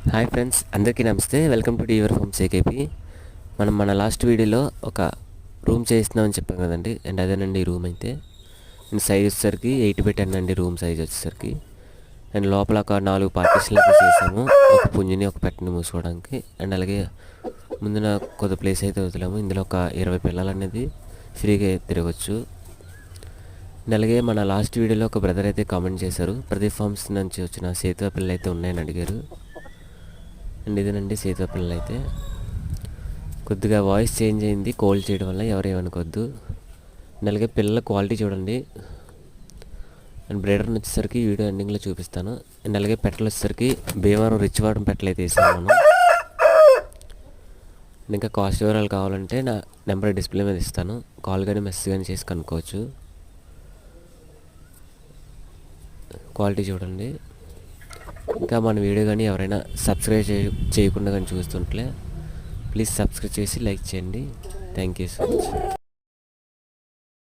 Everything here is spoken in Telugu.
హాయ్ ఫ్రెండ్స్, అందరికీ నమస్తే. వెల్కమ్ టు యువర్ హోమ్ సేకేపీ. మనం మన లాస్ట్ వీడియోలో ఒక రూమ్ చేయిస్తున్నామని చెప్పాం కదండి. అండ్ అదేనండి ఈ రూమ్ అయితే. అండ్ సైజ్ వచ్చేసరికి 8x10 అండి రూమ్ సైజ్ వచ్చేసరికి. అండ్ లోపల ఒక 4 పార్టీషన్లు అయితే చేసాము, ఒక పుంజిని ఒక పెట్టని మూసుకోవడానికి. అండ్ అలాగే ముందున కొద్ది ప్లేస్ అయితే వదిలాము. ఇందులో ఒక 20 పిల్లలు అనేది ఫ్రీగా తిరగచ్చు. అండ్ అలాగే మన లాస్ట్ వీడియోలో ఒక బ్రదర్ అయితే కామెంట్ చేశారు, ప్రదీప్ ఫార్మ్స్ నుంచి వచ్చిన సేతువ పిల్లలు అయితే ఉన్నాయని అడిగారు. అండ్ ఇదేనండి సేతువ పిల్లలు అయితే. కొద్దిగా వాయిస్ చేంజ్ అయింది కోల్డ్ చేయడం వల్ల, ఎవరేమనుకోవద్దు. అండ్ అలాగే పిల్లల క్వాలిటీ చూడండి. అండ్ బ్రీడర్ని వచ్చేసరికి వీడియో ఎండింగ్లో చూపిస్తాను. అండ్ అలాగే పెట్టలు వచ్చేసరికి భీమవరం రిచ్ వాటర్ పెట్టలు అయితే వేసాను మనం. అండ్ ఇంకా కాస్ట్ వివరాలు కావాలంటే నా నెంబర్ డిస్ప్లే మీద ఇస్తాను, కాల్ కానీ మెసేజ్ కానీ చేసి కనుక్కోవచ్చు. క్వాలిటీ చూడండి. ఇంకా మన వీడియో కానీ ఎవరైనా సబ్స్క్రైబ్ చేయకుండా కానీ చూస్తుంటే ప్లీజ్ సబ్స్క్రైబ్ చేసి లైక్ చేయండి. Thank you so much.